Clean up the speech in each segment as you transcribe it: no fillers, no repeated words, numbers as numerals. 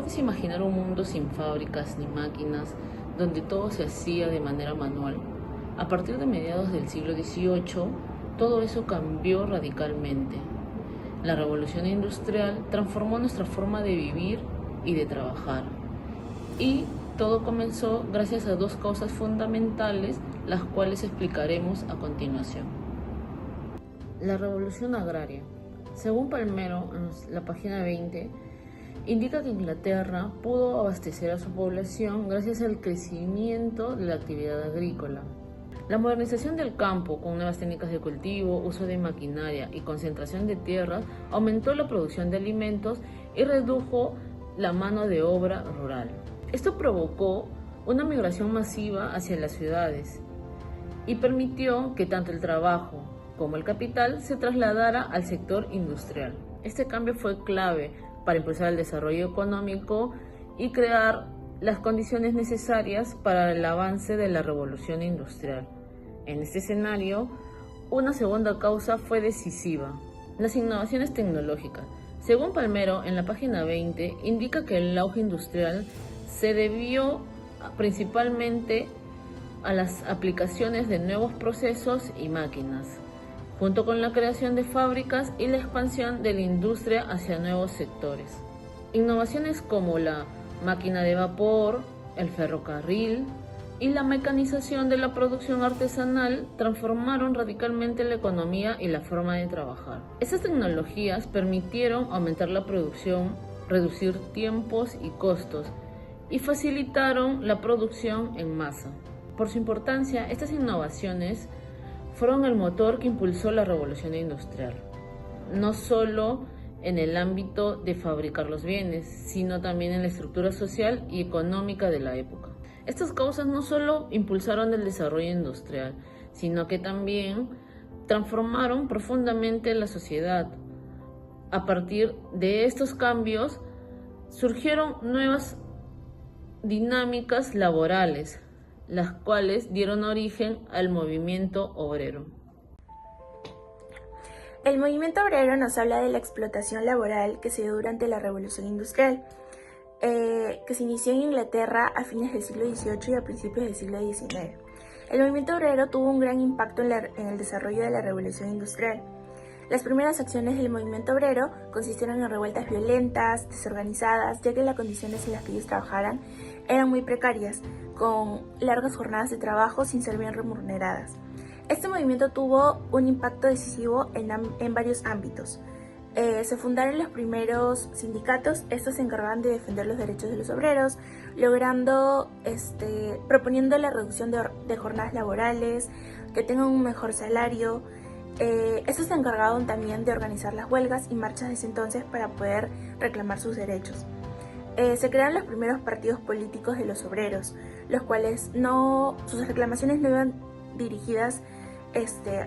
puedes imaginar un mundo sin fábricas ni máquinas, donde todo se hacía de manera manual? A partir de mediados del siglo XVIII, todo eso cambió radicalmente. La revolución industrial transformó nuestra forma de vivir y de trabajar. Y todo comenzó gracias a dos causas fundamentales, las cuales explicaremos a continuación. La revolución agraria. Según Palmero, en la página 20, indica que Inglaterra pudo abastecer a su población gracias al crecimiento de la actividad agrícola. La modernización del campo, con nuevas técnicas de cultivo, uso de maquinaria y concentración de tierras, aumentó la producción de alimentos y redujo la mano de obra rural. Esto provocó una migración masiva hacia las ciudades y permitió que tanto el trabajo como el capital se trasladara al sector industrial. Este cambio fue clave para impulsar el desarrollo económico y crear las condiciones necesarias para el avance de la revolución industrial. En este escenario, una segunda causa fue decisiva: las innovaciones tecnológicas. Según Palmero, en la página 20, indica que el auge industrial se debió principalmente a las aplicaciones de nuevos procesos y máquinas, junto con la creación de fábricas y la expansión de la industria hacia nuevos sectores. Innovaciones como la máquina de vapor, el ferrocarril y la mecanización de la producción artesanal transformaron radicalmente la economía y la forma de trabajar. Estas tecnologías permitieron aumentar la producción, reducir tiempos y costos, y facilitaron la producción en masa. Por su importancia, estas innovaciones fueron el motor que impulsó la revolución industrial, no solo en el ámbito de fabricar los bienes, sino también en la estructura social y económica de la época. Estas causas no solo impulsaron el desarrollo industrial, sino que también transformaron profundamente la sociedad. A partir de estos cambios surgieron nuevas dinámicas laborales, las cuales dieron origen al movimiento obrero. El movimiento obrero nos habla de la explotación laboral que se dio durante la Revolución Industrial, que se inició en Inglaterra a fines del siglo XVIII y a principios del siglo XIX. El movimiento obrero tuvo un gran impacto en el desarrollo de la Revolución Industrial. Las primeras acciones del movimiento obrero consistieron en revueltas violentas, desorganizadas, ya que las condiciones en las que ellos trabajaran eran muy precarias, con largas jornadas de trabajo sin ser bien remuneradas. Este movimiento tuvo un impacto decisivo en varios ámbitos. Se fundaron los primeros sindicatos. Estos se encargaban de defender los derechos de los obreros, proponiendo la reducción de jornadas laborales, que tengan un mejor salario. Estos se encargaron también de organizar las huelgas y marchas desde entonces para poder reclamar sus derechos. Se crearon los primeros partidos políticos de los obreros, los cuales sus reclamaciones no iban dirigidas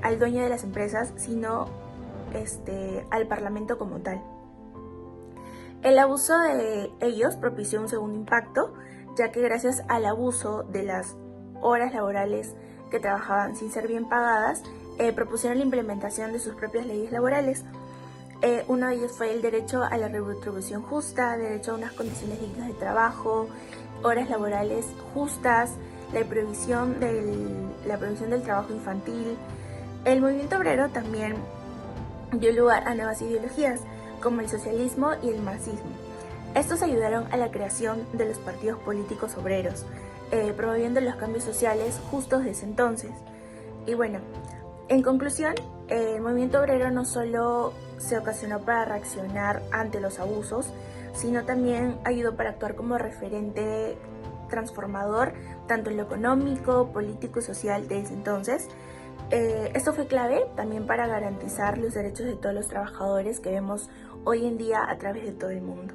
al dueño de las empresas, sino al parlamento como tal. El abuso de ellos propició un segundo impacto, ya que gracias al abuso de las horas laborales que trabajaban sin ser bien pagadas, propusieron la implementación de sus propias leyes laborales. Uno de ellos fue el derecho a la retribución justa, derecho a unas condiciones dignas de trabajo, horas laborales justas, la prohibición del trabajo infantil. El movimiento obrero también dio lugar a nuevas ideologías, como el socialismo y el marxismo. Estos ayudaron a la creación de los partidos políticos obreros, promoviendo los cambios sociales justos desde entonces. Y bueno, en conclusión, el movimiento obrero no solo se ocasionó para reaccionar ante los abusos, sino también ayudó para actuar como referente transformador, tanto en lo económico, político y social desde entonces. Esto fue clave también para garantizar los derechos de todos los trabajadores que vemos hoy en día a través de todo el mundo.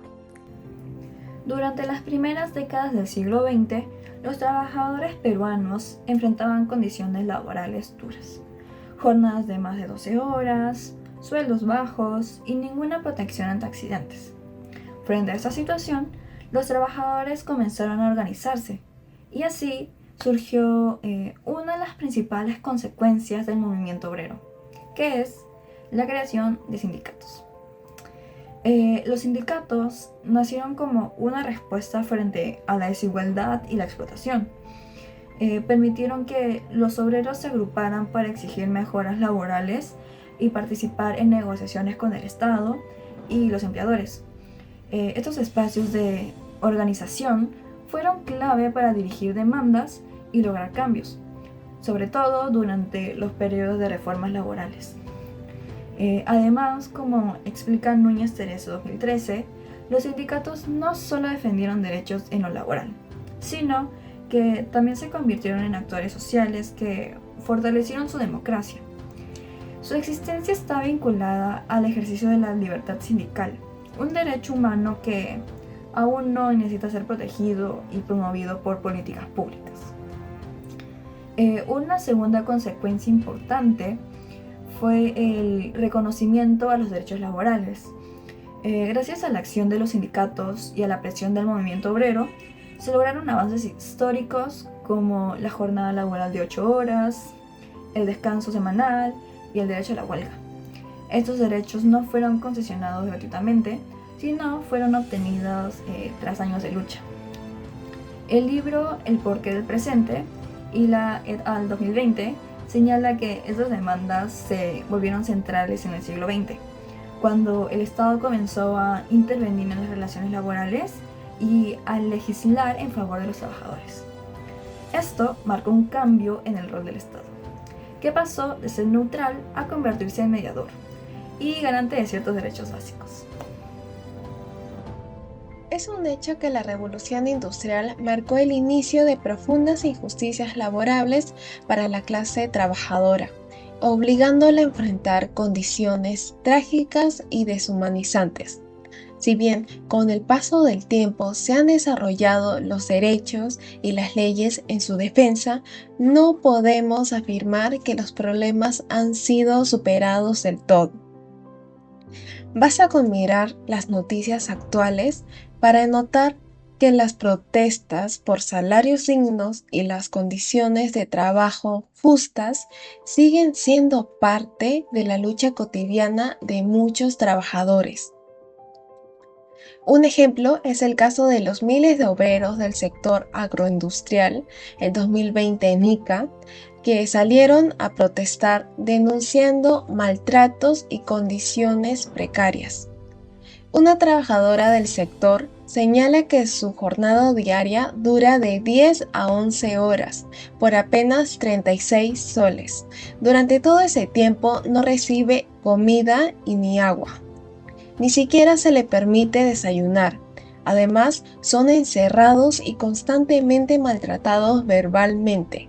Durante las primeras décadas del siglo XX, los trabajadores peruanos enfrentaban condiciones laborales duras. Jornadas de más de 12 horas, sueldos bajos y ninguna protección ante accidentes. Frente a esta situación, los trabajadores comenzaron a organizarse y así surgió una de las principales consecuencias del movimiento obrero, que es la creación de sindicatos. Los sindicatos nacieron como una respuesta frente a la desigualdad y la explotación. Permitieron que los obreros se agruparan para exigir mejoras laborales y participar en negociaciones con el Estado y los empleadores. Estos espacios de organización fueron clave para dirigir demandas y lograr cambios, sobre todo durante los periodos de reformas laborales. Además, como explica Núñez Cerezo 2013, los sindicatos no solo defendieron derechos en lo laboral, sino que también se convirtieron en actores sociales que fortalecieron su democracia. Su existencia está vinculada al ejercicio de la libertad sindical, un derecho humano que aún no necesita ser protegido y promovido por políticas públicas. Una segunda consecuencia importante fue el reconocimiento a los derechos laborales. Gracias a la acción de los sindicatos y a la presión del movimiento obrero, se lograron avances históricos como la jornada laboral de 8 horas, el descanso semanal y el derecho a la huelga. Estos derechos no fueron concesionados gratuitamente, sino fueron obtenidos tras años de lucha. El libro El porqué del presente y la et al. 2020 señala que estas demandas se volvieron centrales en el siglo XX, cuando el Estado comenzó a intervenir en las relaciones laborales y a legislar en favor de los trabajadores. Esto marcó un cambio en el rol del Estado, que pasó de ser neutral a convertirse en mediador y garante de ciertos derechos básicos. Es un hecho que la revolución industrial marcó el inicio de profundas injusticias laborables para la clase trabajadora, obligándola a enfrentar condiciones trágicas y deshumanizantes. Si bien con el paso del tiempo se han desarrollado los derechos y las leyes en su defensa, no podemos afirmar que los problemas han sido superados del todo. Basta con mirar las noticias actuales para notar que las protestas por salarios dignos y las condiciones de trabajo justas siguen siendo parte de la lucha cotidiana de muchos trabajadores. Un ejemplo es el caso de los miles de obreros del sector agroindustrial, el 2020 en Ica, que salieron a protestar denunciando maltratos y condiciones precarias. Una trabajadora del sector señala que su jornada diaria dura de 10 a 11 horas, por apenas 36 soles. Durante todo ese tiempo no recibe comida y ni agua. Ni siquiera se le permite desayunar. Además, son encerrados y constantemente maltratados verbalmente.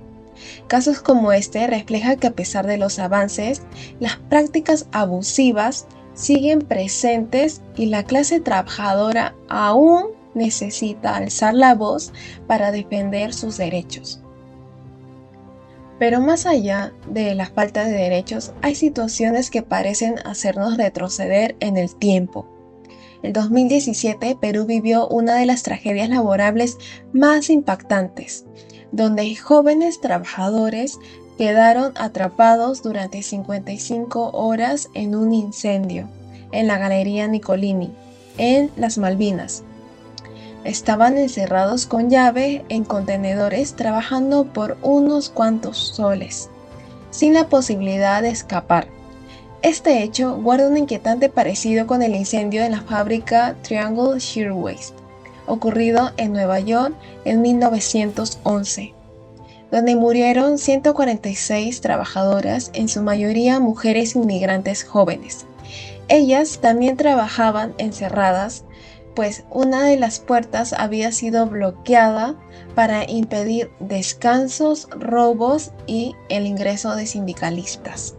Casos como este reflejan que a pesar de los avances, las prácticas abusivas siguen presentes y la clase trabajadora aún necesita alzar la voz para defender sus derechos. Pero más allá de la falta de derechos, hay situaciones que parecen hacernos retroceder en el tiempo. En 2017, Perú vivió una de las tragedias laborables más impactantes, donde jóvenes trabajadores quedaron atrapados durante 55 horas en un incendio en la Galería Nicolini, en las Malvinas. Estaban encerrados con llave en contenedores trabajando por unos cuantos soles, sin la posibilidad de escapar. Este hecho guarda un inquietante parecido con el incendio en la fábrica Triangle Shirtwaist, ocurrido en Nueva York en 1911. Donde murieron 146 trabajadoras, en su mayoría mujeres inmigrantes jóvenes. Ellas también trabajaban encerradas, pues una de las puertas había sido bloqueada para impedir descansos, robos y el ingreso de sindicalistas.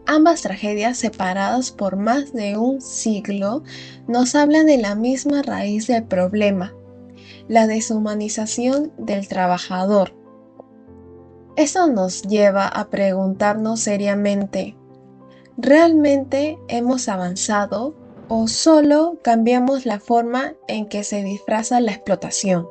Ambas tragedias, separadas por más de un siglo, nos hablan de la misma raíz del problema: la deshumanización del trabajador. Eso nos lleva a preguntarnos seriamente, ¿realmente hemos avanzado o solo cambiamos la forma en que se disfraza la explotación?